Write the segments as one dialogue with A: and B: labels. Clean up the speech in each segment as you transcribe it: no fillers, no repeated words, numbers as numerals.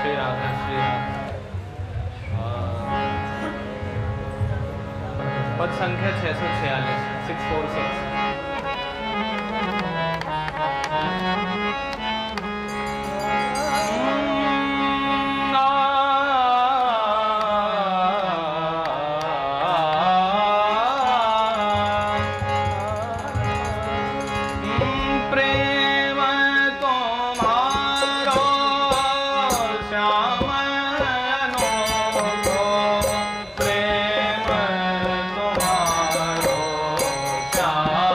A: श्री राधे श्री राधे। पद संख्या 646 646।
B: श्याम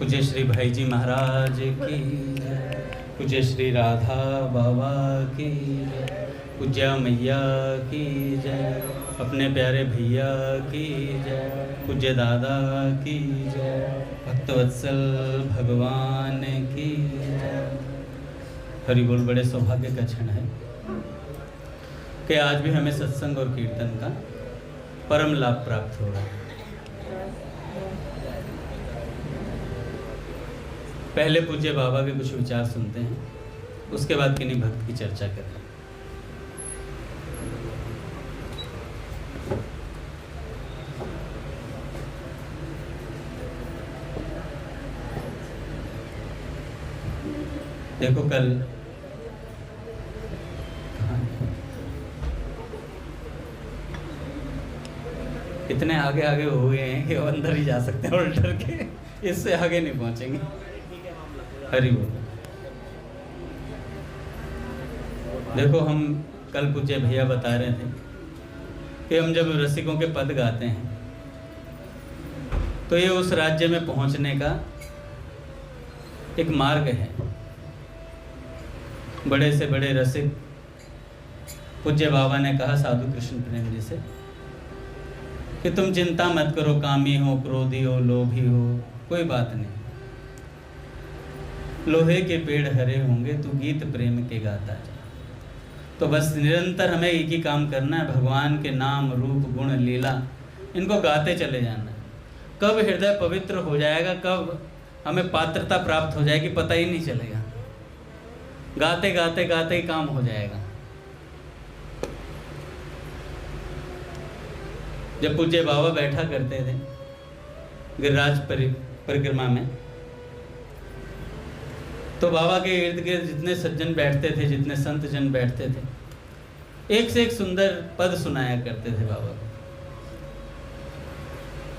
B: पूज्य श्री भाई जी महाराज की जय, पूज्य श्री राधा बाबा की जय, पूज्य मैया की जय, अपने प्यारे भैया की जय, पूज्य दादा की जय, भक्तवत्सल भगवान की जय। हरि बोल। बड़े सौभाग्य का क्षण है कि आज भी हमें सत्संग और कीर्तन का परम लाभ प्राप्त हो रहा है। पहले पूज्य बाबा के कुछ विचार सुनते हैं, उसके बाद किन्हीं भक्त की चर्चा करते हैं। देखो कल इतने आगे आगे हो गए हैं कि वो अंदर ही जा सकते हैं और डर के इससे आगे नहीं पहुंचेंगे। हरि बोल। देखो हम कल पूज्य भैया बता रहे थे कि हम जब रसिकों के पद गाते हैं तो ये उस राज्य में पहुंचने का एक मार्ग है। बड़े से बड़े रसिक पूज्य बाबा ने कहा साधु कृष्ण प्रेम जी से कि तुम चिंता मत करो, कामी हो, क्रोधी हो, लोभी हो, कोई बात नहीं, लोहे के पेड़ हरे होंगे, तू गीत प्रेम के गाता जा। तो बस निरंतर हमें एक ही काम करना है, भगवान के नाम रूप गुण लीला इनको गाते चले जाना है। कब हृदय पवित्र हो जाएगा, कब हमें पात्रता प्राप्त हो जाएगी, पता ही नहीं चलेगा। गाते गाते गाते ही काम हो जाएगा। जब पूज्य बाबा बैठा करते थे गिरिराज परिक्रमा में, तो बाबा के इर्द गिर्द जितने सज्जन बैठते थे, जितने संत जन बैठते थे, एक से एक सुंदर पद सुनाया करते थे बाबा को,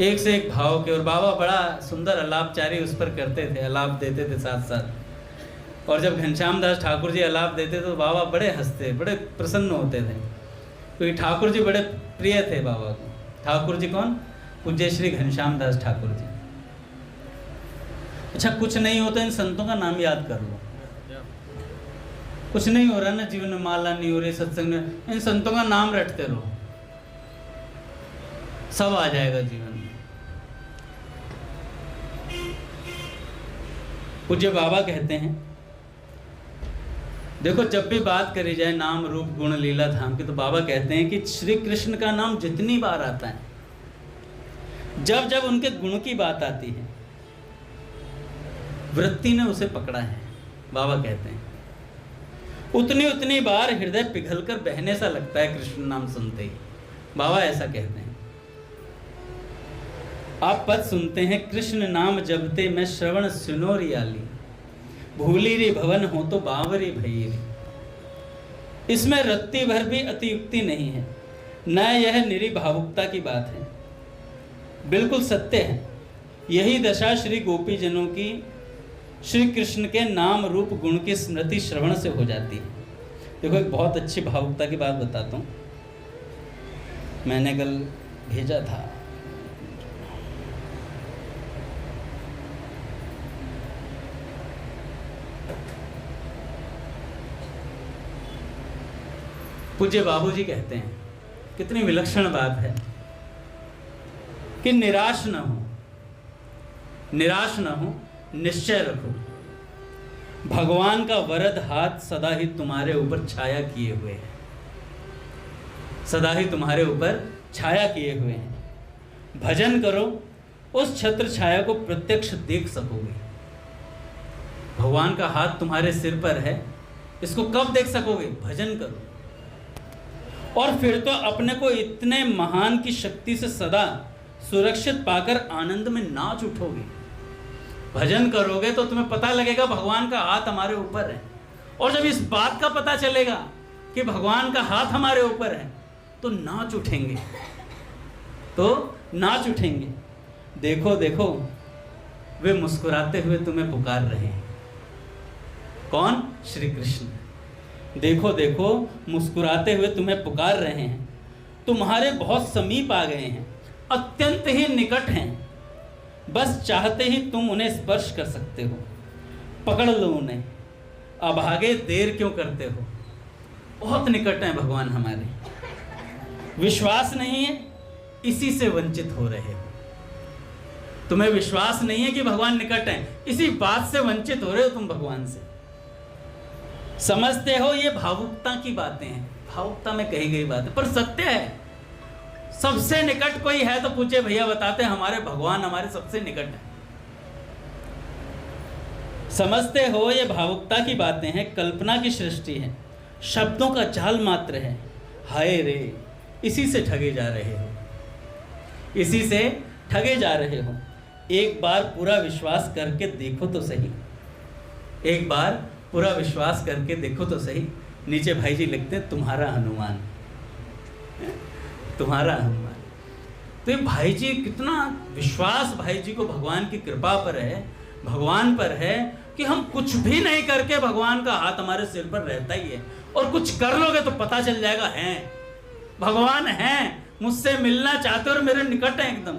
B: एक से एक भाव के। और बाबा बड़ा सुंदर अलापचारी उस पर करते थे, अलाप देते थे साथ साथ। और जब घनश्याम दास ठाकुर जी अलाप देते तो बाबा बड़े हंसते, बड़े प्रसन्न होते थे, क्योंकि ठाकुर जी बड़े प्रिय थे बाबा को। ठाकुर जी कौन? पूज्य श्री घनश्याम दास ठाकुर जी। अच्छा, कुछ नहीं होता, इन संतों का नाम याद कर लो। कुछ नहीं हो रहा ना जीवन में, माला नहीं हो रही, सत्संग में, इन संतों का नाम रटते रहो, सब आ जाएगा जीवन में। पूज्य बाबा कहते हैं, देखो जब भी बात करी जाए नाम रूप गुण लीला धाम की, तो बाबा कहते हैं कि श्री कृष्ण का नाम जितनी बार आता है, जब जब उनके गुण की बात आती है, वृत्ति ने उसे पकड़ा है, बाबा कहते हैं, उतनी उतनी बार हृदय पिघलकर बहने सा लगता है कृष्ण नाम सुनते ही। बाबा ऐसा कहते हैं। आप पद सुनते हैं, कृष्ण नाम जपते मैं श्रवण सुनो रियाली, भूली रे भवन हो तो बावरी भई रे। इसमें रत्ती भर भी अतियुक्ति नहीं है, न यह निरी भावुकता की बात है, बिल्कुल सत्य है। यही दशा श्री गोपी जनों की श्री कृष्ण के नाम रूप गुण की स्मृति श्रवण से हो जाती है। देखो एक बहुत अच्छी भावुकता की बात बताता हूँ, मैंने कल भेजा था। पूज्य बाबूजी कहते हैं, कितनी विलक्षण बात है कि निराश न हो, निराश न हो, निश्चय रखो, भगवान का वरद हाथ सदा ही तुम्हारे ऊपर छाया किए हुए है, सदा ही तुम्हारे ऊपर छाया किए हुए हैं। भजन करो, उस छत्र छाया को प्रत्यक्ष देख सकोगे। भगवान का हाथ तुम्हारे सिर पर है, इसको कब देख सकोगे? भजन करो, और फिर तो अपने को इतने महान की शक्ति से सदा सुरक्षित पाकर आनंद में नाच उठोगे। भजन करोगे तो तुम्हें पता लगेगा भगवान का हाथ हमारे ऊपर है, और जब इस बात का पता चलेगा कि भगवान का हाथ हमारे ऊपर है तो नाच उठेंगे, तो नाच उठेंगे। देखो देखो, वे मुस्कुराते हुए तुम्हें पुकार रहे हैं। कौन? श्री कृष्ण। देखो देखो, मुस्कुराते हुए तुम्हें पुकार रहे हैं, तुम्हारे बहुत समीप आ गए हैं, अत्यंत ही निकट हैं। बस चाहते ही तुम उन्हें स्पर्श कर सकते हो। पकड़ लो उन्हें, अब आगे देर क्यों करते हो। बहुत निकट हैं भगवान हमारे। विश्वास नहीं है, इसी से वंचित हो रहे हो। तुम्हें विश्वास नहीं है कि भगवान निकट हैं, इसी बात से वंचित हो रहे हो तुम भगवान से। समझते हो ये भावुकता की बातें हैं, भावुकता में कही गई बात है, पर सत्य है। सबसे निकट कोई है तो पूछे भैया, बताते हैं हमारे भगवान हमारे सबसे निकट है। समझते हो ये भावुकता की बातें हैं, कल्पना की सृष्टि है, शब्दों का जाल मात्र है। हाय रे, इसी से ठगे जा रहे हो, इसी से ठगे जा रहे हो। एक बार पूरा विश्वास करके देखो तो सही, एक बार पूरा विश्वास करके देखो तो सही। नीचे भाई जी लिखते हैं तुम्हारा हनुमान, तुम्हारा हनुमान। तो ये भाई जी कितना विश्वास भाई जी को भगवान की कृपा पर है, भगवान पर है, कि हम कुछ भी नहीं करके भगवान का हाथ हमारे सिर पर रहता ही है। और कुछ कर लोगे तो पता चल जाएगा है भगवान हैं, मुझसे मिलना चाहते हो और मेरे निकट हैं एकदम,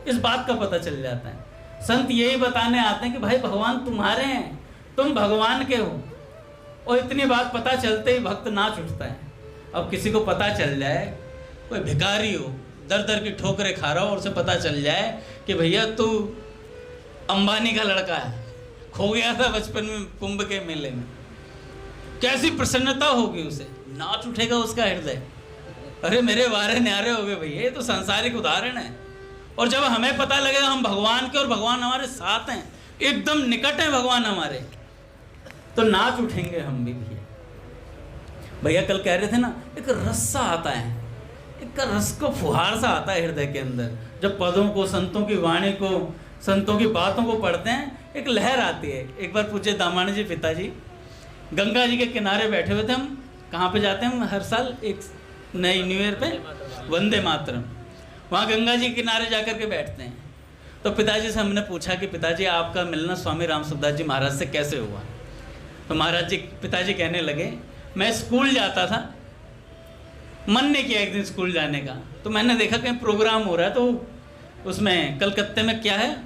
B: इस बात का पता चल जाता है। संत यही बताने आते हैं कि भाई भगवान तुम्हारे हैं, तुम भगवान के हो। और इतनी बात पता चलते ही भक्त नाच उठता है। अब किसी को पता चल जाए, कोई भिखारी हो, दर दर की ठोकरें खा रहा हो, और उसे पता चल जाए कि भैया तू अंबानी का लड़का है, खो गया था बचपन में कुंभ के मेले में, कैसी प्रसन्नता होगी उसे, नाच उठेगा उसका हृदय। अरे मेरे वारे न्यारे हो गए भैया, ये तो सांसारिक उदाहरण है। और जब हमें पता लगेगा हम भगवान के और भगवान हमारे साथ हैं, एकदम निकट हैं भगवान हमारे, तो नाच उठेंगे हम भी। भैया कल कह रहे थे ना, एक रस सा आता है, एक रस को फुहार सा आता है हृदय के अंदर। जब पदों को, संतों की वाणी को, संतों की बातों को पढ़ते हैं, एक लहर आती है। एक बार पूछे दामानी जी पिताजी, गंगा जी के किनारे बैठे हुए थे हम। कहाँ पे जाते हैं हम हर साल एक नई न्यू ईयर पे? वंदे मातरम। वहाँ गंगा जी के किनारे जाकर के बैठते हैं। तो पिताजी से हमने पूछा कि पिताजी आपका मिलना स्वामी राम सुखदास जी महाराज से कैसे हुआ। तो महाराज जी, पिताजी कहने लगे, मैं स्कूल जाता था, मन नहीं किया एक दिन स्कूल जाने का, तो मैंने देखा कहीं प्रोग्राम हो रहा है, तो उसमें कलकत्ते में क्या है,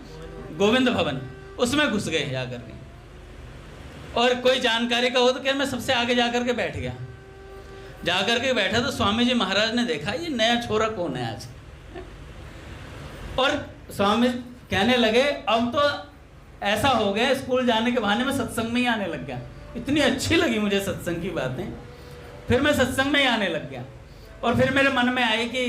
B: गोविंद भवन, उसमें घुस गए जाकर के। और कोई जानकारी का हो तो क्या, मैं सबसे आगे जाकर के बैठ गया। जाकर के बैठा तो स्वामी जी महाराज ने देखा ये नया छोरा कौन है आज। और स्वामी कहने लगे, अब तो ऐसा हो गया स्कूल जाने के बहाने में सत्संग में ही आने लग गया। इतनी अच्छी लगी मुझे सत्संग की बातें, फिर मैं सत्संग में ही आने लग गया। और फिर मेरे मन में आई कि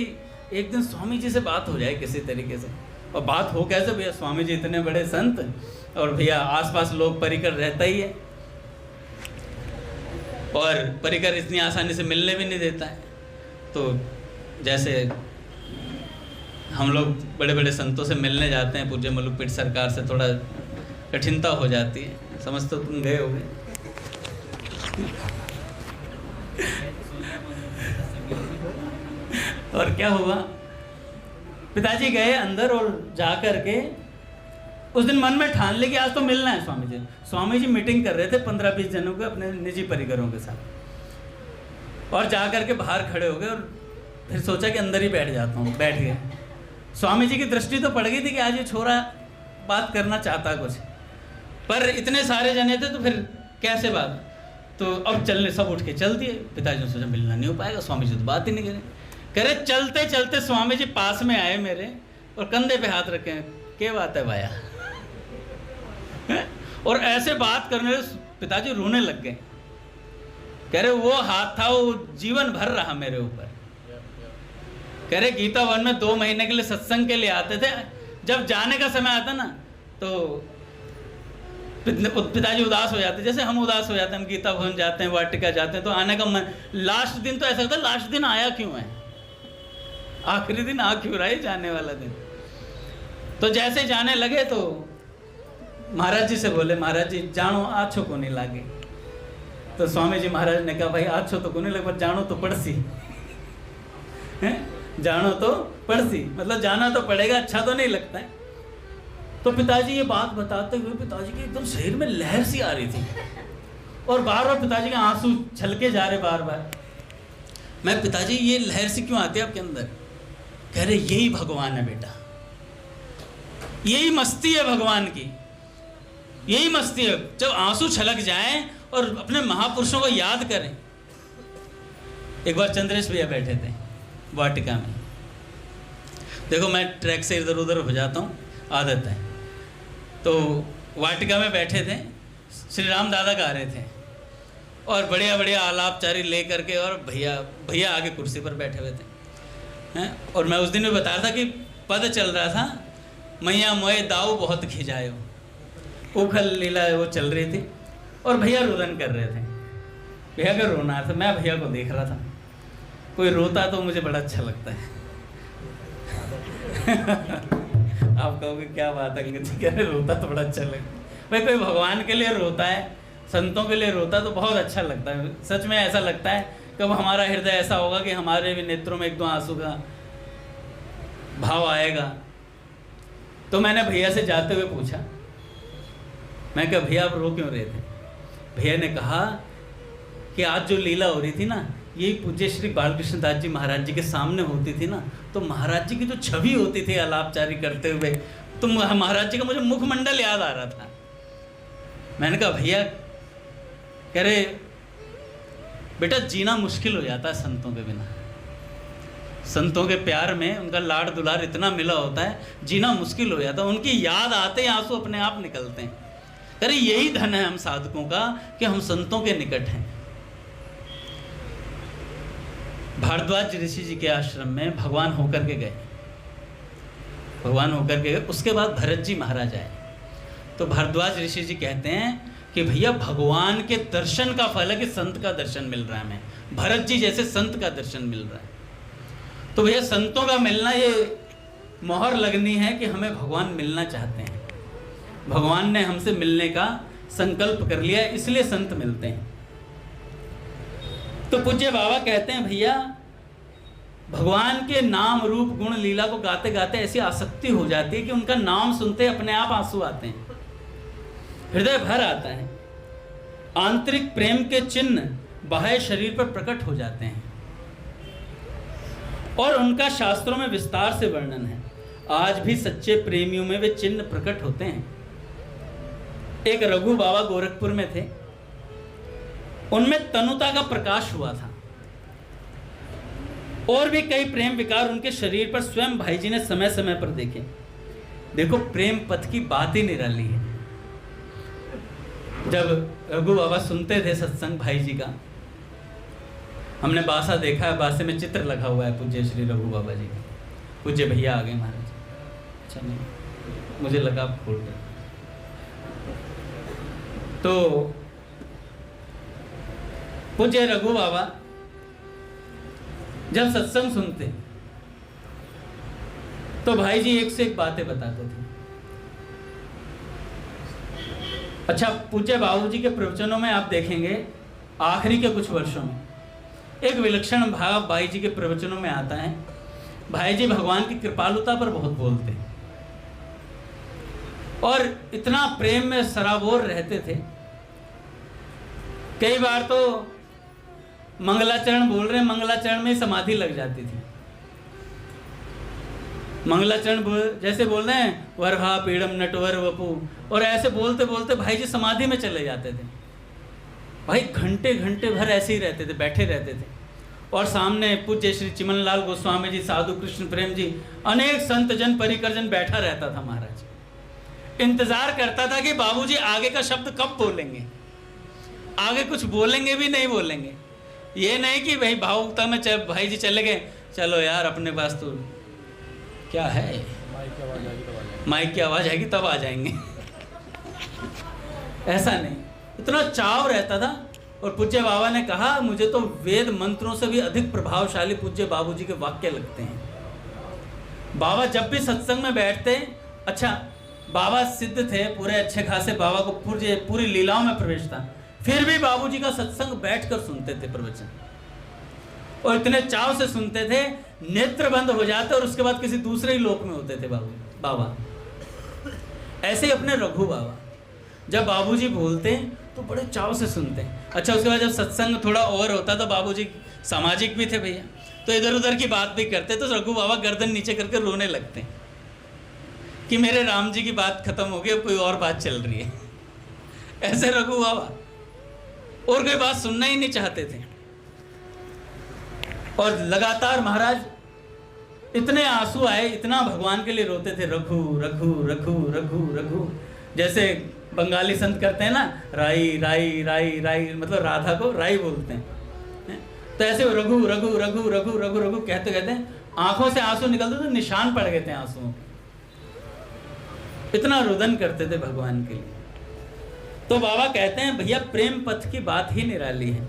B: एक दिन स्वामी जी से बात हो जाए किसी तरीके से। और बात हो कैसे भैया, स्वामी जी इतने बड़े संत, और भैया आसपास लोग परिकर रहता ही है, और परिकर इतनी आसानी से मिलने भी नहीं देता है। तो जैसे हम लोग बड़े बड़े संतों से मिलने जाते हैं, पूज्य मलुक पीठ सरकार से थोड़ा कठिनता हो जाती है, समझ तो तुम गए होगे। और क्या हुआ, पिताजी गए अंदर और जाकर के उस दिन मन में ठान ले कि आज तो मिलना है स्वामी जी। स्वामी जी मीटिंग कर रहे थे 15-20 जनों के अपने निजी परिकरों के साथ, और जाकर के बाहर खड़े हो गए। और फिर सोचा कि अंदर ही बैठ जाता हूँ, बैठ गए। स्वामी जी की दृष्टि तो पड़ गई थी कि आज ये छोरा बात करना चाहता कुछ, पर इतने सारे जने थे तो फिर कैसे बात। तो अब चलने, सब उठ के चल दिए। पिताजी ने सोचा मिलना नहीं हो पाएगा, स्वामी जी तो बात ही नहीं करें। कह रहे चलते चलते स्वामी जी पास में आए मेरे, और कंधे पे हाथ रखे, क्या बात है भाया। और ऐसे बात करने पिताजी रोने लग गए। कह रहे वो हाथ था वो जीवन भर रहा मेरे ऊपर। कह रहे गीता वन में 2 महीने के लिए सत्संग के लिए आते थे, जब जाने का समय आता ना तो पिताजी उदास हो जाते, जैसे हम उदास हो जाते हैं। हम गीता भवन जाते हैं, वाटिका जाते हैं, तो आने का मन, लास्ट दिन तो ऐसा होता है, लास्ट दिन आया क्यों है, आखिरी दिन आ क्यों रहा है, जाने वाला दिन। तो जैसे जाने लगे तो महाराज जी से बोले, महाराज जी जानो आछो को नहीं लागे। तो स्वामी जी महाराज ने कहा भाई आछो तो को नहीं लगे, पर जानो तो पड़सी है, जानो तो पड़सी, मतलब जाना तो पड़ेगा, अच्छा तो नहीं लगता है। तो पिताजी ये बात बताते हुए पिताजी के एकदम शरीर में लहर सी आ रही थी, और बार बार पिताजी के आंसू छलके जा रहे बार बार। मैं, पिताजी ये लहर सी क्यों आती है आपके अंदर? कह रहे यही भगवान है बेटा, यही मस्ती है भगवान की, यही मस्ती है, जब आंसू छलक जाएं और अपने महापुरुषों को याद करें। एक बार चंद्रेश भैया बैठे थे वाटिका में। देखो मैं ट्रैक से इधर उधर हो जाता हूँ, आदत है। तो वाटिका में बैठे थे, श्री राम दादा गा रहे थे और बढ़िया बढ़िया आलापचारी ले करके, और भैया आगे कुर्सी पर बैठे हुए थे हैं। और मैं उस दिन भी बताया था कि पद चल रहा था, मैया मोए दाऊ बहुत खिजायो, उखल लीला वो चल रही थी और भैया रुदन कर रहे थे। भैया का रोना था, मैं भैया को देख रहा था। कोई रोता तो मुझे बड़ा अच्छा लगता है। आप कहोगे क्या बात है, कह रहे रोता तो बड़ा अच्छा लगता है। भाई कोई भगवान के लिए रोता है, संतों के लिए रोता तो बहुत अच्छा लगता है। सच में ऐसा लगता है कब हमारा हृदय ऐसा होगा कि हमारे भी नेत्रों में एक दो आंसू का भाव आएगा। तो मैंने भैया से जाते हुए पूछा, मैं कहा भैया आप रो क्यों रहे थे? भैया ने कहा कि आज जो लीला हो रही थी ना, यही पूज्य श्री बालकृष्ण दास जी महाराज जी के सामने होती थी ना, तो महाराज जी की जो छवि होती थी आलापचारी करते हुए, तो महाराज जी का मुझे मुखमंडल याद आ रहा था। मैंने कहा भैया, कह रहे बेटा जीना मुश्किल हो जाता है संतों के बिना। संतों के प्यार में उनका लाड दुलार इतना मिला होता है, जीना मुश्किल हो जाता है। उनकी याद आते ही आंसू अपने आप निकलते हैं। अरे यही धन है हम साधकों का कि हम संतों के निकट हैं। भारद्वाज ऋषि जी के आश्रम में भगवान होकर के गए, भगवान होकर के गए। उसके बाद भरत जी महाराज आए। तो भारद्वाज ऋषि जी कहते हैं कि भैया भगवान के दर्शन का फल है कि संत का दर्शन मिल रहा है हमें, भरत जी जैसे संत का दर्शन मिल रहा है। तो भैया संतों का मिलना, ये मोहर लगनी है कि हमें भगवान मिलना चाहते हैं, भगवान ने हमसे मिलने का संकल्प कर लिया, इसलिए संत मिलते हैं। तो पूज्य बाबा कहते हैं भैया भगवान के नाम रूप गुण लीला को गाते गाते ऐसी आसक्ति हो जाती है कि उनका नाम सुनते अपने आप आंसू आते हैं, हृदय भर आता है। आंतरिक प्रेम के चिन्ह बाह्य शरीर पर प्रकट हो जाते हैं और उनका शास्त्रों में विस्तार से वर्णन है। आज भी सच्चे प्रेमियों में वे चिन्ह प्रकट होते हैं। एक रघु बाबा गोरखपुर में थे, उनमें तनुता का प्रकाश हुआ था और भी कई प्रेम विकार उनके शरीर पर स्वयं भाई जी ने समय समय पर देखे। देखो प्रेम पथ की बात ही निराली है। जब रघु बाबा सुनते थे सत्संग भाई जी का, हमने बासा देखा है, बासे में चित्र लगा हुआ है पूज्य श्री रघु बाबा जी का। पूज्य भैया आ गए महाराज। अच्छा नहीं, मुझे लगा आप खोल गए। तो पूज्य रघु बाबा जब सत्संग सुनते तो भाई जी एक से एक बातें बताते थे। अच्छा, पूज्य बाबू जी के प्रवचनों में आप देखेंगे आखिरी के कुछ वर्षों में एक विलक्षण भाव भाई जी के प्रवचनों में आता है। भाई जी भगवान की कृपालुता पर बहुत बोलते हैं और इतना प्रेम में सराबोर रहते थे। कई बार तो मंगलाचरण बोल रहे, मंगलाचरण में समाधि लग जाती थी। मंगलाचरण जैसे बोल रहे हैं वरहा पीड़म नटवर वपु, और ऐसे बोलते बोलते भाई जी समाधि में चले जाते थे। भाई घंटे घंटे भर ऐसे ही रहते थे, बैठे रहते थे। और सामने पूज्य श्री चिमनलाल गोस्वामी जी, साधु कृष्ण प्रेम जी, अनेक संत जन परिकर जन बैठा रहता था। महाराज इंतजार करता था कि बाबूजी आगे का शब्द कब बोलेंगे, आगे कुछ बोलेंगे भी नहीं बोलेंगे। ये नहीं कि भाई भावुकता में भाई जी चले गए, चलो यार अपने पास तो क्या है, माइक की आवाज आएगी तब आ जाएंगे। ऐसा नहीं, इतना चाव रहता था। और पूज्य बाबा ने कहा मुझे तो वेद मंत्रों से भी अधिक प्रभावशाली पूज्य बाबूजी के वाक्य लगते हैं। बाबा जब भी सत्संग में बैठते, अच्छा बाबा सिद्ध थे, पूरे अच्छे खासे, बाबा को पूरी लीलाओं में प्रवेश था, फिर भी बाबूजी का सत्संग बैठकर सुनते थे प्रवचन, और इतने चाव से सुनते थे नेत्र बंद हो जाते और उसके बाद किसी दूसरे ही लोक में होते थे बाबा। ऐसे ही अपने रघु बाबा जब बाबूजी बोलते तो बड़े चाव से सुनते हैं। अच्छा, उसके बाद जब सत्संग थोड़ा और होता तो बाबूजी सामाजिक भी थे भैया, तो इधर उधर की बात भी करते तो रघु बाबा गर्दन नीचे करके रोने लगते हैं कि मेरे राम जी की बात खत्म हो गई, अब कोई और बात चल रही है। ऐसे रघु बाबा और कोई बात सुनना ही नहीं चाहते थे। और लगातार महाराज इतने आंसू आए, इतना भगवान के लिए रोते थे, रघु रघु रघु रघु रघु। जैसे बंगाली संत करते हैं ना, राई राई राई राई, मतलब राधा को राई बोलते हैं। तो ऐसे रघु रघु रघु रघु रघु रघु कहते कहते आंखों से आंसू निकलते तो निशान पड़ गए थे आंसुओं के। इतना रुदन करते थे भगवान के लिए। तो बाबा कहते हैं भैया प्रेम पथ की बात ही निराली है।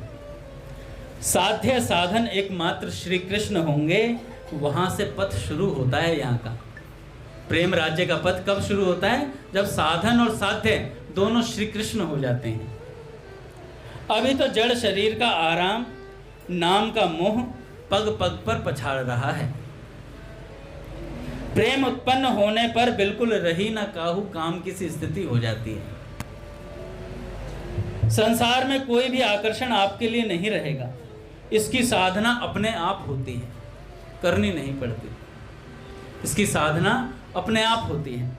B: साध्य साधन एकमात्र श्री कृष्ण होंगे, वहां से पथ शुरू होता है यहाँ का। प्रेम राज्य का पथ कब शुरू होता है? जब साधन और साध्य दोनों श्री कृष्ण हो जाते हैं। अभी तो जड़ शरीर का आराम, नाम का मोह पग पग पर पछाड़ रहा है। प्रेम उत्पन्न होने पर बिल्कुल रही ना काहू काम की सी स्थिति हो जाती है। संसार में कोई भी आकर्षण आपके लिए नहीं रहेगा। इसकी साधना अपने आप होती है, करनी नहीं पड़ती। इसकी साधना अपने आप होती है।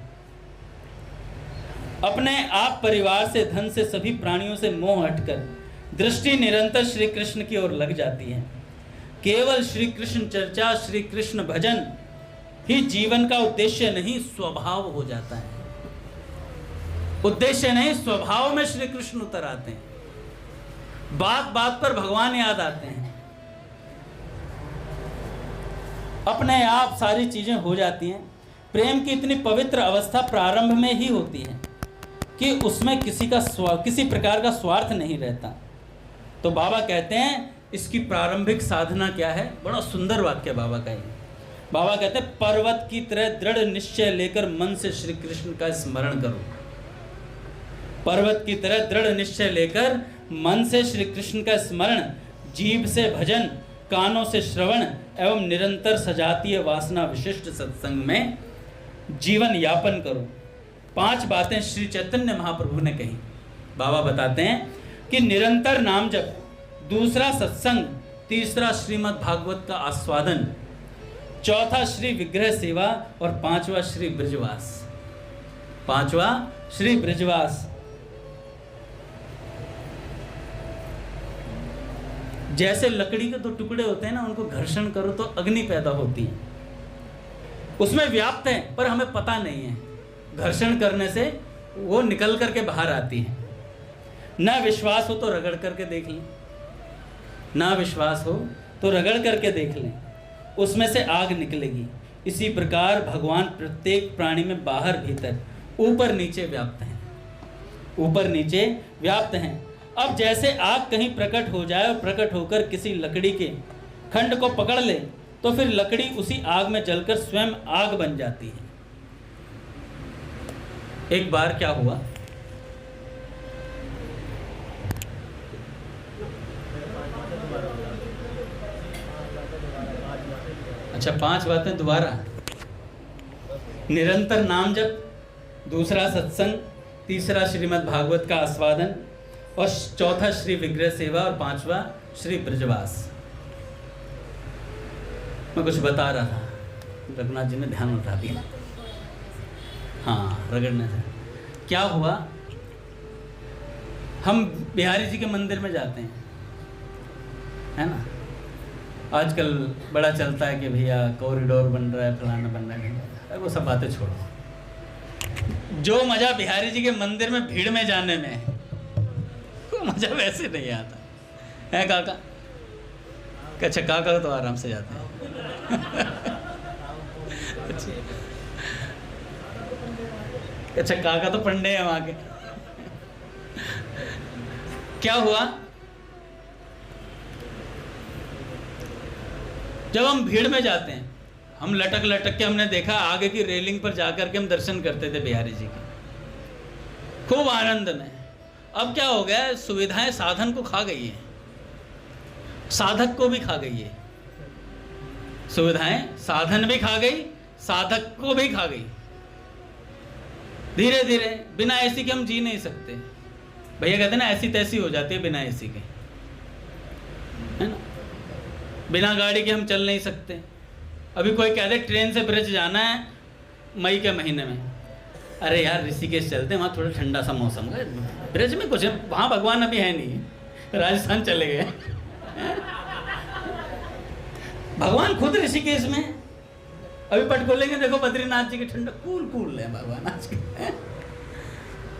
B: अपने आप परिवार से, धन से, सभी प्राणियों से मोह हटकर दृष्टि निरंतर श्री कृष्ण की ओर लग जाती है। केवल श्री कृष्ण चर्चा, श्री कृष्ण भजन ही जीवन का उद्देश्य नहीं, स्वभाव हो जाता है। उद्देश्य नहीं, स्वभाव में श्री कृष्ण उतर आते हैं। बात बात पर भगवान याद आते हैं। अपने आप सारी चीजें हो जाती हैं। प्रेम की इतनी पवित्र अवस्था प्रारंभ में ही होती है कि उसमें किसी प्रकार का स्वार्थ नहीं रहता। तो बाबा कहते हैं इसकी प्रारंभिक साधना क्या है? बड़ा सुंदर वाक्य बाबा का है। बाबा कहते हैं पर्वत की तरह दृढ़ निश्चय लेकर मन से श्री कृष्ण का स्मरण करो। पर्वत की तरह दृढ़ निश्चय लेकर मन से श्री कृष्ण का स्मरण, जीभ से भजन, कानों से श्रवण एवं निरंतर सजातीय वासना विशिष्ट सत्संग में जीवन यापन करो। 5 बातें श्री चैतन्य महाप्रभु ने कही। बाबा बताते हैं कि निरंतर नाम जप, दूसरा सत्संग, तीसरा श्रीमद् भागवत का आस्वादन, चौथा श्री विग्रह सेवा और 5वां श्री ब्रजवास। 5वां श्री ब्रजवास। जैसे लकड़ी के 2 टुकड़े होते हैं ना, उनको घर्षण करो तो अग्नि पैदा होती है। उसमें व्याप्त है पर हमें पता नहीं है। घर्षण करने से वो निकल करके बाहर आती है। ना विश्वास हो तो रगड़ करके देख लें, ना विश्वास हो तो रगड़ करके देख लें, उसमें से आग निकलेगी। इसी प्रकार भगवान प्रत्येक प्राणी में बाहर भीतर, ऊपर नीचे व्याप्त हैं। ऊपर नीचे व्याप्त हैं। अब जैसे आग कहीं प्रकट हो जाए और प्रकट होकर किसी लकड़ी के खंड को पकड़ ले तो फिर लकड़ी उसी आग में जलकर स्वयं आग बन जाती है। एक बार क्या हुआ, अच्छा 5 बातें दोबारा। निरंतर नाम जप, दूसरा सत्संग, तीसरा श्रीमद् भागवत का आस्वादन और चौथा श्री विग्रह सेवा और 5वां श्री ब्रजवास। मैं कुछ बता रहा था, रघुनाथ जी ने ध्यान उठा दिया। हाँ, रगड़ने से क्या हुआ, हम बिहारी जी के मंदिर में जाते हैं, है ना। आजकल बड़ा चलता है कि भैया कॉरिडोर बन रहा है, फलाना बन रहा है, वो सब बातें छोड़ो। जो मज़ा बिहारी जी के मंदिर में भीड़ में जाने में है, वो मज़ा वैसे नहीं आता है काका। अच्छा, काका तो आराम से जाते हैं। अच्छा, काका तो पंडे हैं वहाँ के। क्या हुआ, जब हम भीड़ में जाते हैं, हम लटक लटक के, हमने देखा आगे की रेलिंग पर जाकर के हम दर्शन करते थे बिहारी जी के, खूब आनंद में। अब क्या हो गया, सुविधाएं साधन को खा गई है, साधक को भी खा गई है। सुविधाएं साधन भी खा गई, साधक को भी खा गई। धीरे धीरे बिना एसी के हम जी नहीं सकते। भैया कहते हैं ना, ऐसी तैसी हो जाती है बिना एसी के, है ना। बिना गाड़ी के हम चल नहीं सकते। अभी कोई कह दे ट्रेन से ब्रिज जाना है मई के महीने में, अरे यार ऋषिकेश चलते हैं, वहाँ थोड़ा ठंडा सा मौसम है, ब्रज में कुछ है, वहाँ भगवान अभी है नहीं, राजस्थान चले गए। भगवान खुद ऋषिकेश में, अभी पट खोलेंगे देखो बद्रीनाथ जी की ठंडक, कूल कूल है भगवान आज के।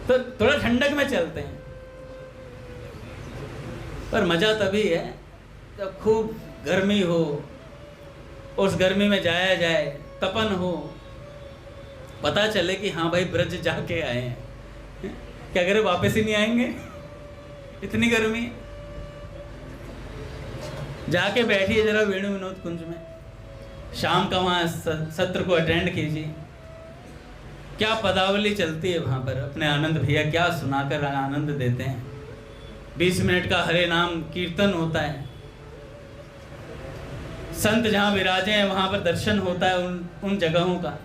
B: तो थोड़ा ठंडक में चलते हैं, पर मजा तभी है जब खूब गर्मी हो, उस गर्मी में जाया जाए, तपन हो, पता चले कि हाँ भाई ब्रज जाके आए हैं। क्या करें, वापस ही नहीं आएंगे, इतनी गर्मी। जाके बैठिए जरा वेणु विनोद कुंज में, शाम का वहाँ सत्र को अटेंड कीजिए, क्या पदावली चलती है वहाँ पर। अपने आनंद भैया क्या सुनाकर आनंद देते हैं। 20 मिनट का हरे नाम कीर्तन होता है, संत जहाँ विराजे हैं वहाँ पर दर्शन होता है उन जगहों का।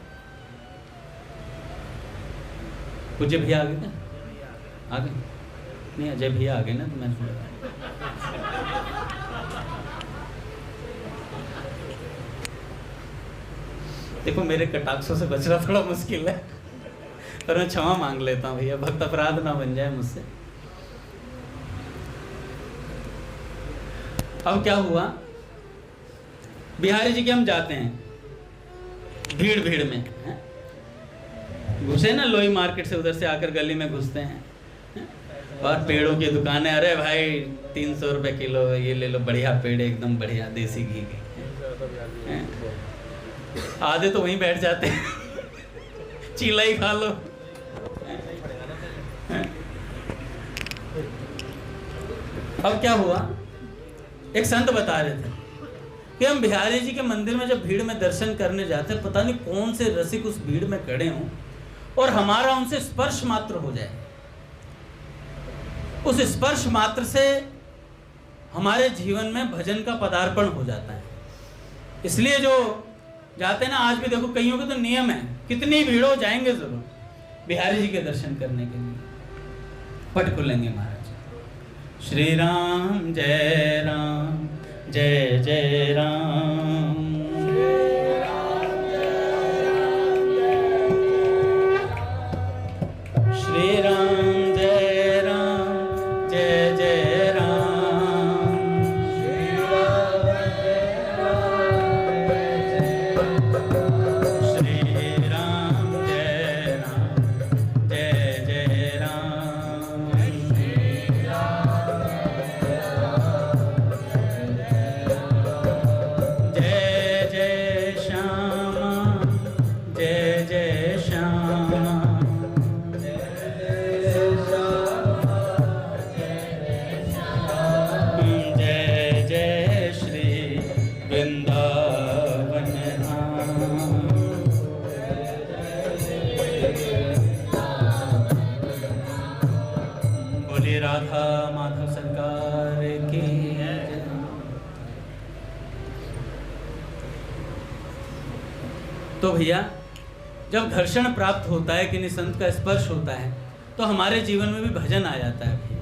B: पूज्य भैया आ गए क्या? आ गए नहीं, अजय भैया आ गए ना, तो मैं सुन रहा। देखो मेरे कटाक्षों से बचना थोड़ा मुश्किल है, पर मैं क्षमा मांग लेता हूँ भैया, भक्त अपराध ना बन जाए मुझसे। अब क्या हुआ, बिहारी जी के हम जाते हैं, भीड़ भीड़ में घुसे ना, लोई मार्केट से उधर से आकर गली में घुसते हैं, और पेड़ों की दुकानें, अरे भाई 300 रुपए किलो ये ले लो, बढ़िया पेड़ एकदम बढ़िया देसी घी के। आधे तो वहीं बैठ जाते हैं, चीला ही खा लो। अब क्या हुआ, एक संत बता रहे थे कि हम बिहारी जी के मंदिर में जब भीड़ में दर्शन करने जाते हैं, पता नहीं कौन से रसिक उस भीड़ में खड़े हों और हमारा उनसे स्पर्श मात्र हो जाए, उस स्पर्श मात्र से हमारे जीवन में भजन का पदार्पण हो जाता है। इसलिए जो जाते हैं ना, आज भी देखो कईयों के तो नियम है, कितनी भीड़ हो जाएंगे जरूर बिहारी जी के दर्शन करने के लिए। पट खुलेंगे महाराज, श्री राम जय राम जय जय राम, श्री राम जय राम जय जय राम, श्री राम जय राम जय जय राम, श्री राम जय राम जय जय राम, श्री राम जय जय श्यामा जय जय श्यामा, जय जय श्री वृंदावन धाम, बोले राधा माधव सरकार की जय। तो भैया जब घर्षण प्राप्त होता है, किन्हीं संत का स्पर्श होता है, तो हमारे जीवन में भी भजन आ जाता है भैया।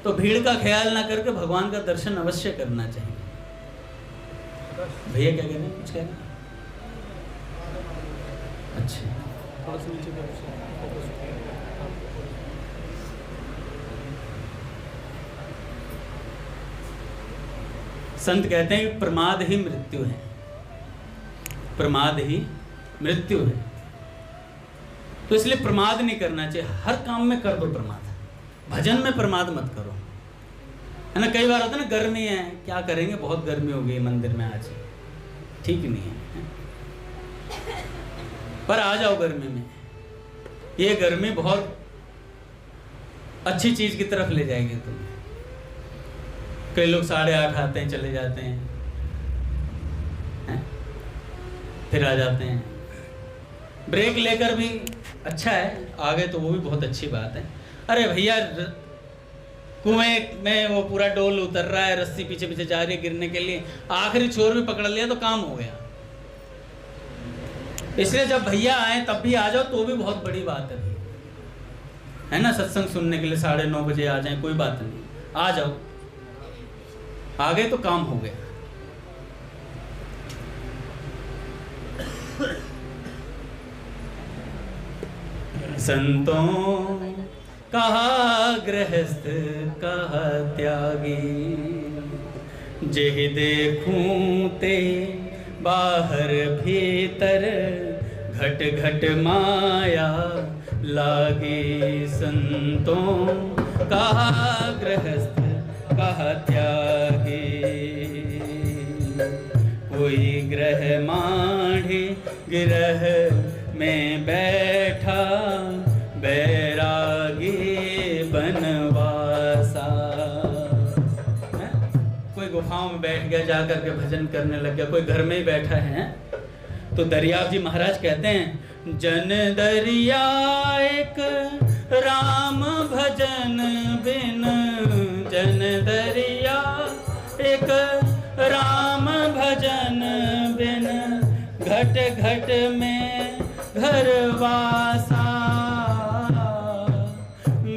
B: तो भीड़ का ख्याल ना करके भगवान का दर्शन अवश्य करना चाहिए। भैया क्या कह रहे हैं, कुछ कह रहे हैं? अच्छा,
A: थोड़ा सा नीचे करो।
B: संत कहते हैं कि प्रमाद ही मृत्यु है, प्रमाद ही मृत्यु है। तो इसलिए प्रमाद नहीं करना चाहिए, हर काम में कर दो प्रमाद, भजन में प्रमाद मत करो, है ना। कई बार होता है ना, गर्मी है क्या करेंगे, बहुत गर्मी हो गई मंदिर में आज, ठीक नहीं है, पर आ जाओ गर्मी में, ये गर्मी बहुत अच्छी चीज की तरफ ले जाएगी तुम्हें। कई लोग 8:30 आते हैं, चले जाते हैं, फिर आ जाते हैं। ब्रेक लेकर भी अच्छा है, आ गए तो वो भी बहुत अच्छी बात है। अरे भैया कुएं में वो पूरा डोल उतर रहा है, रस्सी पीछे पीछे जा रही है गिरने के लिए, आखिरी छोर भी पकड़ लिया तो काम हो गया। इसलिए जब भैया आए तब भी आ जाओ तो भी बहुत बड़ी बात है ना। सत्संग सुनने के लिए 9:30 बजे आ जाए, कोई बात नहीं, आ जाओ, आ गए तो काम हो गया। संतों कहा गृहस्थ कहा त्यागी, जेहि देखूं ते बाहर भीतर, घट घट माया लागी। संतों कहा गृहस्थ कहा त्यागी, कोई ग्रह माढ़े गिरह में बैठा, बैरागी बनवासा। कोई गुफाओं में बैठ गया, जा करके भजन करने लग गया, कोई घर में ही बैठा है। तो दरियाव जी महाराज कहते हैं, जन दरिया एक राम भजन बिन, जन दरिया एक राम भजन बिन, घट घट में घर वासा,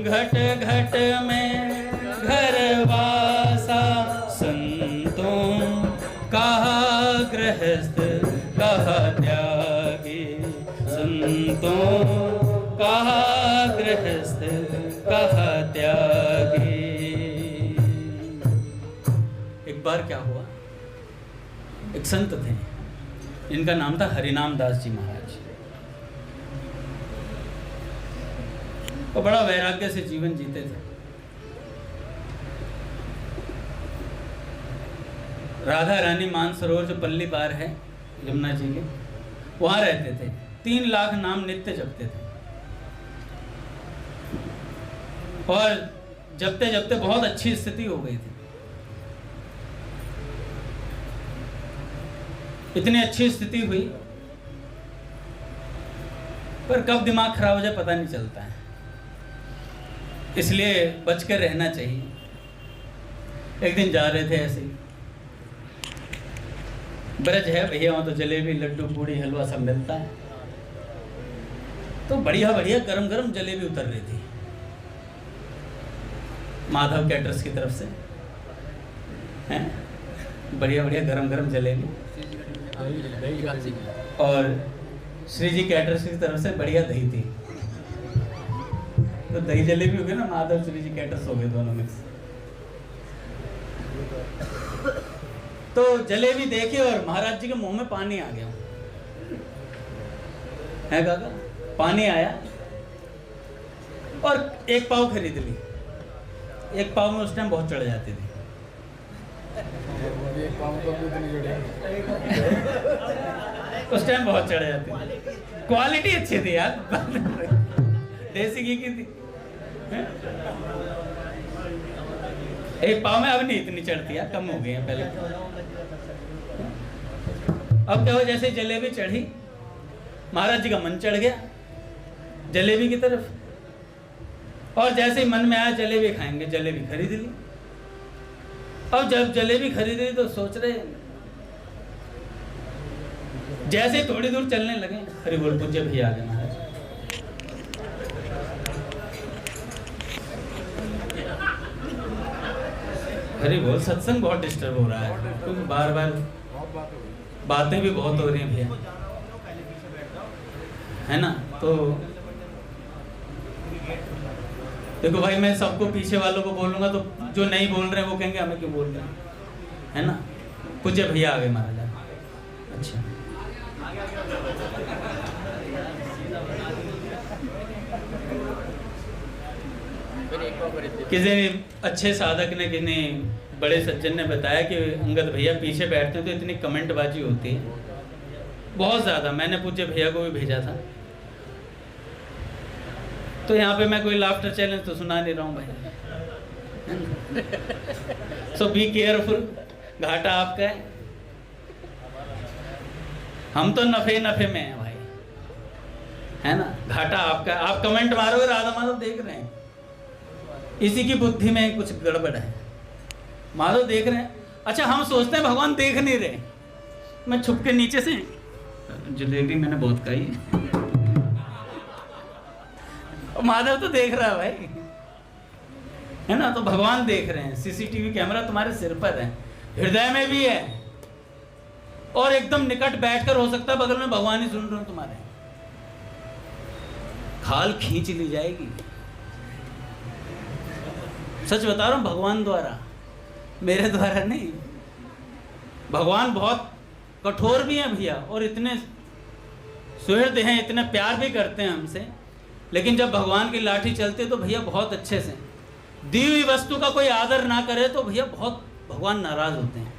B: घट घट में घर वासा। संतों कहा गृहस्थ कहा त्यागी, संतों कहा गृहस्थ कहा त्यागी। एक बार क्या हुआ, एक संत थे, इनका नाम था हरिनाम दास जी महाराज। वो बड़ा वैराग्य से जीवन जीते थे। राधा रानी मानसरोवर जो पल्ली पार है यमुना जी के, वहां रहते थे। 3 लाख नाम नित्य जपते थे, और जपते जपते बहुत अच्छी स्थिति हो गई थी। इतनी अच्छी स्थिति हुई, पर कब दिमाग खराब हो जाए पता नहीं चलता है, इसलिए बच कर रहना चाहिए। एक दिन जा रहे थे ऐसे ही, ब्रज है भैया, वहाँ तो जलेबी लड्डू पूड़ी हलवा सब मिलता है, तो बढ़िया बढ़िया गरम गरम जलेबी उतर रही थी माधव कैटर्स की तरफ से, हैं बढ़िया बढ़िया गरम गरम जलेबी, और श्री जी कैटर्स की तरफ से बढ़िया दही थी। तो दही जलेबी हो गई ना, माधव श्री जी कैटर्स हो गए दोनों मिक्स। तो जलेबी देखी और महाराज जी के मुंह में पानी आ गया है काका, पानी आया, और एक पाव खरीद ली। एक पाव में उस टाइम बहुत चढ़ जाती थी। उस टाइम बहुत चढ़ जाती थी, क्वालिटी अच्छी थी यार, देसी घी की थी। एक पाव में अब नहीं इतनी चढ़ती यार, कम हो गई है पहले। अब क्या हो, जैसे जलेबी चढ़ी, महाराज जी का मन चढ़ गया जलेबी की तरफ, और जैसे ही मन में आया जलेबी खाएंगे, जलेबी खरीद ली। अब जब जलेबी खरीद ली तो सोच रहे, जैसे ही थोड़ी दूर चलने लगे, हरि बोल पूज्य भैया आ गए महाराज। हरि बोल, सत्संग बहुत डिस्टर्ब हो रहा है, क्योंकि बार बार बातें भी बहुत हो रही हैं भैया, है ना। तो देखो भाई, मैं सबको पीछे वालों को बोलूंगा तो जो नहीं बोल रहे हैं वो कहेंगे हमें क्यों बोल रहे हैं, है ना। पूज्य भैया आ गए महाराज। अच्छा, किसी अच्छे साधक ने, किसी बड़े सज्जन ने बताया कि अंगद भैया पीछे बैठते हैं तो इतनी कमेंटबाजी होती है बहुत ज़्यादा। मैंने पूज्य भैया को भी भेजा था, तो यहाँ पे मैं कोई लाफ्टर चैलेंज तो सुना नहीं रहा हूँ भाई। सो बी केयरफुल, घाटा आपका है, हम तो नफे नफे में हैं भाई, है ना। घाटा आपका, आप कमेंट मारोगे राधा माधव देख रहे हैं, इसी की बुद्धि में कुछ गड़बड़ है। माधव देख रहे हैं, अच्छा हम सोचते हैं भगवान देख नहीं रहे, मैं छुप के नीचे से जलेबी मैंने बहुत खाई, माधव तो देख रहा है भाई, है ना। तो भगवान देख रहे हैं, सीसीटीवी कैमरा तुम्हारे सिर पर है, हृदय में भी है, और एकदम निकट बैठकर हो सकता है बगल में भगवान ही सुन रहे हो तुम्हारे। खाल खींच ली जाएगी। सच बता रहा हूं, भगवान द्वारा, मेरे द्वारा नहीं। भगवान बहुत कठोर भी हैं भैया, और इतने सुहृद हैं, इतने प्यार भी करते हैं हमसे, लेकिन जब भगवान की लाठी चलती है तो भैया बहुत अच्छे से। दी हुई वस्तु का कोई आदर ना करे तो भैया बहुत भगवान नाराज होते हैं।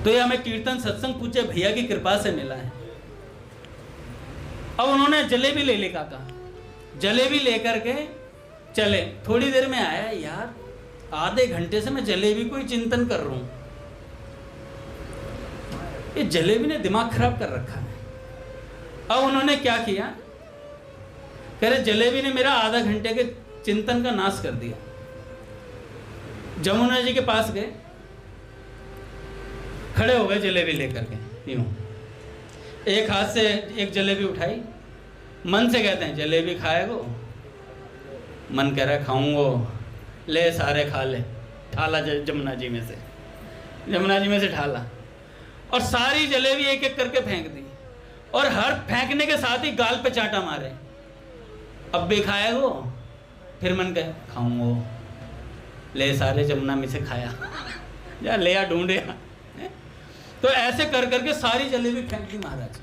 B: तो ये हमें कीर्तन सत्संग पूज्य भैया की कृपा से मिला है। अब उन्होंने जलेबी ले ली काका, जलेबी लेकर के चले। थोड़ी देर में आया, यार आधे घंटे से मैं जलेबी को ही चिंतन कर रहा हूं, ये जलेबी ने दिमाग खराब कर रखा है। अब उन्होंने क्या किया, कह रहे जलेबी ने मेरा आधा घंटे के चिंतन का नाश कर दिया। जमुना जी के पास गए, खड़े हो गए जलेबी लेकर के, यूं एक हाथ से एक जलेबी उठाई, मन से कहते हैं जलेबी खाएगो, मन कह रहा है खाऊंगो, ले सारे खा ले। ठाला जमुना जी में से, जमुना जी में से ठाला, और सारी जलेबी एक एक करके फेंक दी, और हर फेंकने के साथ ही गाल पे चांटा मारे। अब भी खाएगो, फिर मन कहे खाऊंगो, ले सारे जमुना में से खाया, या ले या ढूंढे। तो ऐसे कर करके सारी जलेबी फेंक दी महाराज।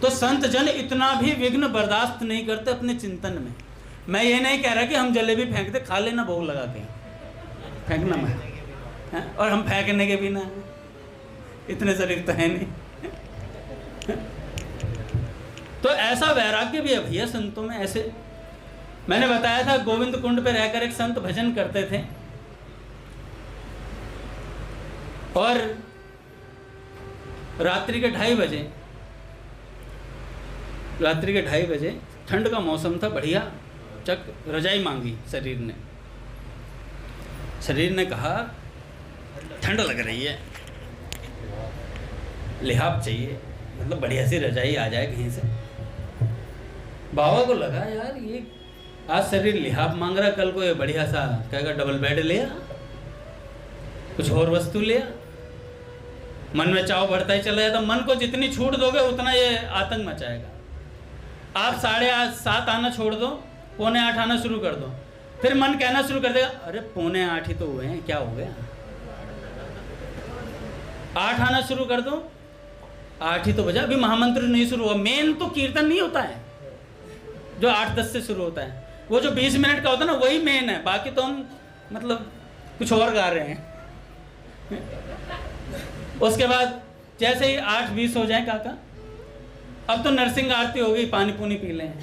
B: तो संत जन इतना भी विघ्न बर्दाश्त नहीं करते अपने चिंतन में। मैं ये नहीं कह रहा कि हम जलेबी फेंक दे, खा लेना भोग लगा के, फेंकना मैं है? और हम फेंकने के बिना इतने शरीर तो है नहीं। तो ऐसा वैराग्य भी है भैया संतों में। ऐसे मैंने बताया था, गोविंद कुंड पे रहकर एक संत भजन करते थे, और रात्रि के 2:30 बजे ठंड का मौसम था, बढ़िया चक रजाई मांगी शरीर ने। शरीर ने कहा ठंड लग रही है, लिहाफ चाहिए, मतलब बढ़िया सी रजाई आ जाए कहीं से। बाबा को लगा यार ये आज शरीर लिहाफ मांग रहा, कल को ये बढ़िया सा कहेगा डबल बेड लिया, कुछ और वस्तु लिया। मन में चाव बढ़ता ही चला जाता। मन को जितनी छूट दोगे उतना ये आतंक मचाएगा। आप 7:30 आना छोड़ दो, 7:45 आना शुरू कर दो, फिर मन कहना शुरू कर देगा अरे 7:45 ही तो हुए हैं, क्या हो गया। 8 आना शुरू कर दो, 8 ही तो बजा, अभी महामंत्र नहीं शुरू हुआ। मेन तो कीर्तन नहीं होता है जो 8-10 से शुरू होता है, वो जो 20 मिनट का होता है ना, वही मेन है। बाकी तो हम मतलब कुछ और गा रहे हैं। उसके बाद जैसे ही 8:20 हो जाए काका, अब तो नरसिंह आरती हो गई, पानी पूनी पी लें।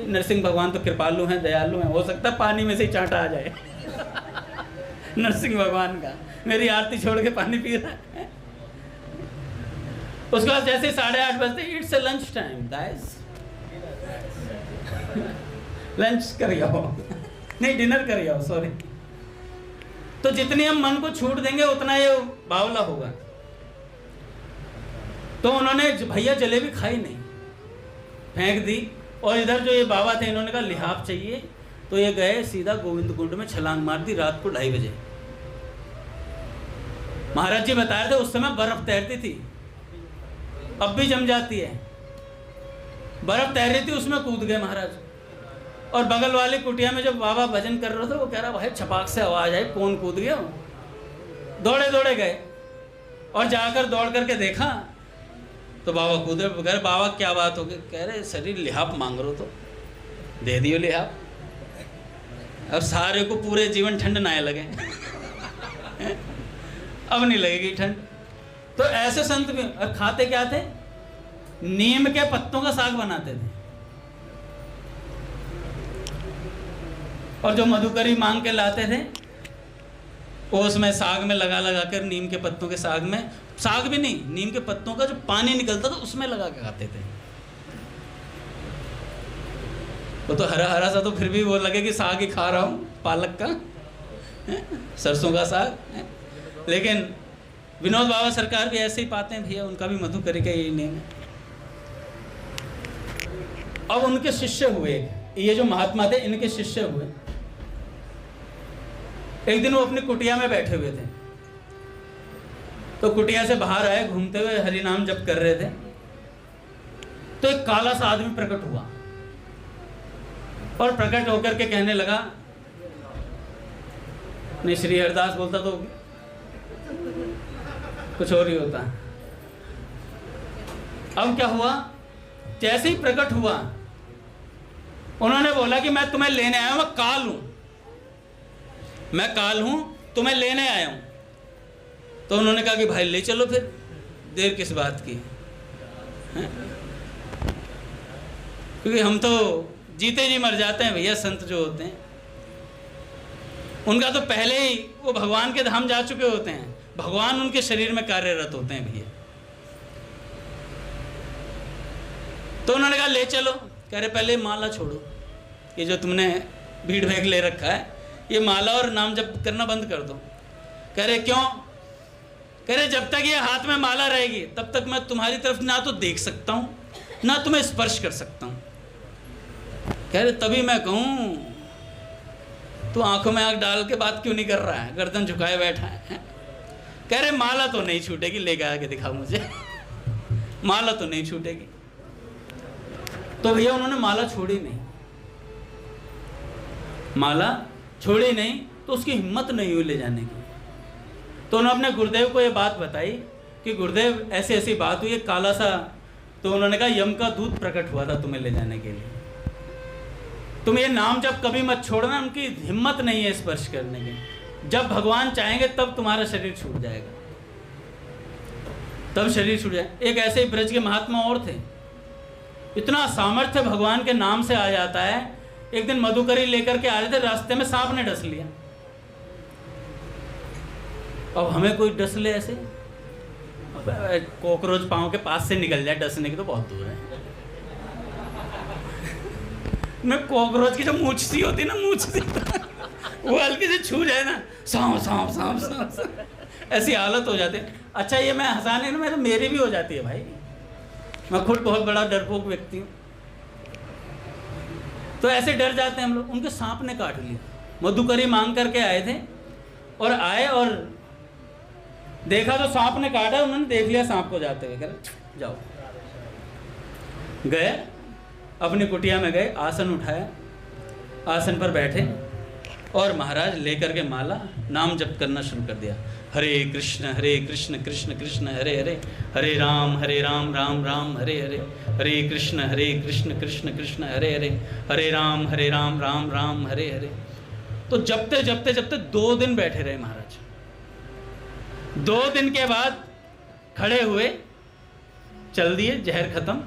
B: नरसिंह भगवान तो कृपालु हैं, दयालु हैं, हो सकता है पानी में से ही चांटा आ जाए। नरसिंह भगवान का मेरी आरती छोड़ के पानी पी रहा है। उसके बाद जैसे 8:30 बजते, it's lunch time guys, lunch कर आओ, नहीं डिनर कर आओ, सॉरी। तो जितनी हम मन को छूट देंगे उतना ये बावला होगा। तो उन्होंने भैया जलेबी खाई नहीं, फेंक दी। और इधर जो ये बाबा थे, इन्होंने कहा लिहाफ चाहिए, तो ये गए सीधा गोविंद कुंड में छलांग मार दी रात को 2:30 बजे। महाराज जी बता रहे थे उस समय बर्फ तैरती थी, अब भी जम जाती है। बर्फ तैर रही थी, उसमें कूद गए महाराज। और बगल वाली कुटिया में जब बाबा भजन कर रहे थे, वो कह रहा भाई छपाक से आवाज आई, कौन कूद गया। दौड़े दौड़े गए और जाकर दौड़ करके देखा तो बाबा कूदे। कह बाबा क्या बात हो गई, कह रहे शरीर लिहाफ मांग रहे हो तो दे दियो लिहाफ। अब सारे को पूरे जीवन ठंड ना लगे। अब नहीं लगेगी ठंड। तो ऐसे संत भी। और खाते क्या थे, नीम के पत्तों का साग बनाते थे, और जो मधुकरी मांग के लाते थे वो उसमें साग में लगा लगा कर, नीम के पत्तों के साग में, साग भी नहीं, नीम के पत्तों का जो पानी निकलता था उसमें लगा के खाते थे। वो तो हरा हरा सा, तो फिर भी वो लगे कि साग ही खा रहा हूँ, पालक का, सरसों का साग। लेकिन विनोद बाबा सरकार भी ऐसे ही पाते हैं भैया, उनका भी मधुकरी का यही नेम है। अब उनके शिष्य हुए, ये जो महात्मा थे इनके शिष्य हुए। एक दिन वो अपनी कुटिया में बैठे हुए थे, तो कुटिया से बाहर आए, घूमते हुए हरि नाम जप कर रहे थे। तो एक काला सा आदमी प्रकट हुआ और प्रकट होकर के कहने लगा, नहीं श्री हरिदास बोलता तो कुछ और ही होता। अब क्या हुआ, जैसे ही प्रकट हुआ उन्होंने बोला कि मैं तुम्हें लेने आया हूं, मैं काल हूं, मैं काल हूं, तुम्हें लेने आया हूं। तो उन्होंने कहा कि भाई ले चलो, फिर देर किस बात की है? क्योंकि हम तो जीते जी मर जाते हैं भैया। संत जो होते हैं उनका तो पहले ही वो भगवान के धाम जा चुके होते हैं, भगवान उनके शरीर में कार्यरत होते हैं भैया। तो उन्होंने कहा ले चलो। कह रहे पहले माला छोड़ो, ये जो तुमने भीड़ भेग ले रखा है, ये माला और नाम जप करना बंद कर दो। कह रहे क्यों? कह रहे जब तक ये हाथ में माला रहेगी तब तक मैं तुम्हारी तरफ ना तो देख सकता हूं, ना तुम्हें स्पर्श कर सकता हूं। कह रहे तभी मैं कहूं तू आंखों में आंख डाल के बात क्यों नहीं कर रहा है, गर्दन झुकाए बैठा है? कह रहे माला तो नहीं छूटेगी, लेके आके दिखाओ मुझे। माला तो नहीं छूटेगी। तो भैया उन्होंने माला छोड़ी नहीं, माला छोड़ी नहीं, तो उसकी हिम्मत नहीं हुई ले जाने की। तो उन्होंने अपने गुरुदेव को ये बात बताई कि गुरुदेव ऐसी ऐसी बात हुई, काला सा। तो उन्होंने कहा यम का दूत प्रकट हुआ था तुम्हें ले जाने के लिए, तुम ये नाम जब कभी मत छोड़ना। उनकी हिम्मत नहीं है स्पर्श करने की। जब भगवान चाहेंगे तब तुम्हारा शरीर छूट जाएगा, तब शरीर छूट जाएगा। एक ऐसे ही ब्रज के महात्मा और थे, इतना सामर्थ्य भगवान के नाम से आ जाता है। एक दिन मधुकरी लेकर के आ रहे थे, रास्ते में सांप ने डस लिया। अब हमें कोई डस ले ऐसे, कॉकरोच पांव के पास से निकल जाए, डसने की तो बहुत दूर है। मैं कॉकरोच की जो मूंछ सी होती ना, मूंछ सी वो हल्की से छू जाए ना, सांप सांप सांप सांप, ऐसी हालत हो जाती है। अच्छा ये मैं हंसाने ना, तो मेरी भी हो जाती है भाई, मैं खुद बहुत बड़ा डरपोक व्यक्ति हूँ। तो ऐसे डर जाते हैं हम लोग। उनके सांप ने काट लिया, मधुकरी मांग करके आए थे और आए और देखा तो सांप ने काटा। उन्होंने देख लिया सांप को जाते हुए, कह जाओ। गए अपनी कुटिया में, गए आसन उठाया, आसन पर बैठे और महाराज लेकर के माला नाम जप करना शुरू कर दिया। हरे कृष्ण कृष्ण कृष्ण हरे हरे, हरे राम राम राम हरे हरे, हरे कृष्ण कृष्ण कृष्ण हरे हरे, हरे राम राम राम हरे हरे। तो जपते जपते जपते 2 दिन बैठे रहे महाराज। 2 दिन के बाद खड़े हुए, चल दिए, जहर खत्म।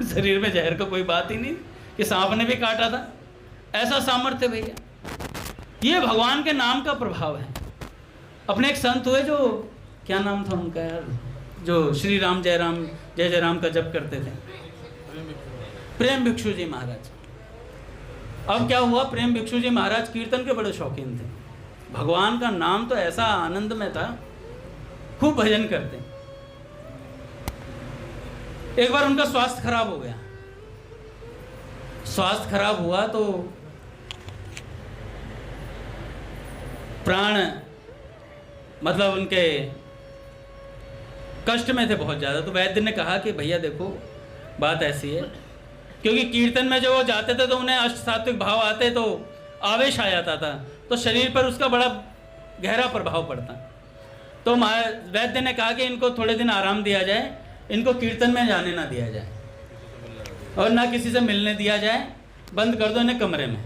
B: शरीर में जहर का कोई बात ही नहीं कि सांप ने भी काटा था। ऐसा सामर्थ्य भैया, ये भगवान के नाम का प्रभाव है। अपने एक संत हुए, जो क्या नाम था उनका यार, जो श्री राम जय राम का जप करते थे, प्रेम भिक्षु जी महाराज। अब क्या हुआ, प्रेम भिक्षु जी महाराज कीर्तन के बड़े शौकीन थे। भगवान का नाम तो ऐसा आनंद में था, खूब भजन करते। एक बार उनका स्वास्थ्य खराब हो गया। स्वास्थ्य खराब हुआ तो प्राण, मतलब उनके कष्ट में थे बहुत ज़्यादा। तो वैद्य ने कहा कि भैया देखो बात ऐसी है, क्योंकि कीर्तन में जो वो जाते थे तो उन्हें अष्ट सात्विक भाव आते, तो आवेश आ जाता था, तो शरीर पर उसका बड़ा गहरा प्रभाव पड़ता। तो वैद्य ने कहा कि इनको थोड़े दिन आराम दिया जाए, इनको कीर्तन में जाने ना दिया जाए और ना किसी से मिलने दिया जाए, बंद कर दो इन्हें कमरे में।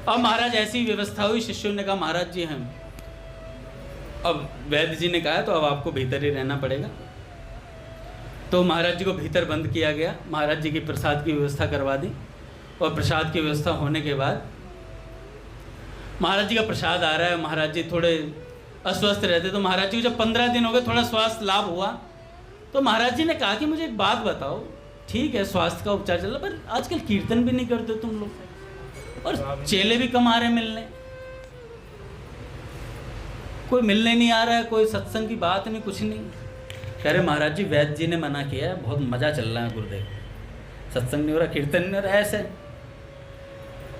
B: अब महाराज ऐसी व्यवस्था हुई, शिष्यों ने कहा महाराज जी हम, अब वैद्य जी ने कहा तो अब आपको भीतर ही रहना पड़ेगा। तो महाराज जी को भीतर बंद किया गया। महाराज जी की प्रसाद की व्यवस्था करवा दी, और प्रसाद की व्यवस्था होने के बाद महाराज जी का प्रसाद आ रहा है। महाराज जी थोड़े अस्वस्थ रहते, तो महाराज जी को जब 15 दिन हो गए, थोड़ा स्वास्थ्य लाभ हुआ, तो महाराज जी ने कहा कि मुझे एक बात बताओ, ठीक है स्वास्थ्य का उपचार चल रहा, पर आजकल कीर्तन भी नहीं करते तुम लोग, और चेले भी कम आ रहे मिलने, कोई मिलने नहीं आ रहा है, कोई सत्संग की बात नहीं, कुछ नहीं। कह रहे महाराज जी वैद्य जी ने मना किया है, बहुत मज़ा चल रहा है गुरुदेव, सत्संग नहीं हो रहा, कीर्तन नहीं हो रहा, ऐसे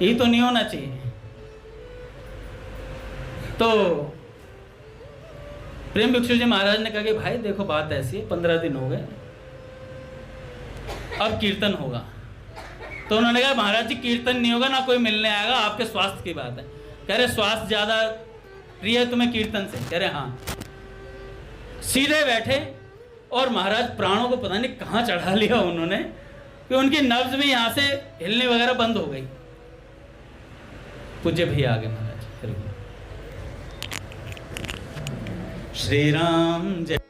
B: यही तो नहीं होना चाहिए। तो प्रेम भिक्षु जी महाराज ने कहा कि भाई देखो बात ऐसी है, 15 दिन हो गए, अब कीर्तन होगा। तो उन्होंने कहा महाराज जी कीर्तन नहीं होगा, ना कोई मिलने आएगा, आपके स्वास्थ्य की बात है। कह रहे स्वास्थ्य ज़्यादा प्रिय है तुम्हें कीर्तन से? कह रहे हाँ। सीधे बैठे और महाराज प्राणों को पता नहीं कहाँ चढ़ा लिया उन्होंने कि उनकी नब्ज भी यहाँ से हिलने वगैरह बंद हो गई। पूज्य भैया आगे महाराज। श्री राम जय।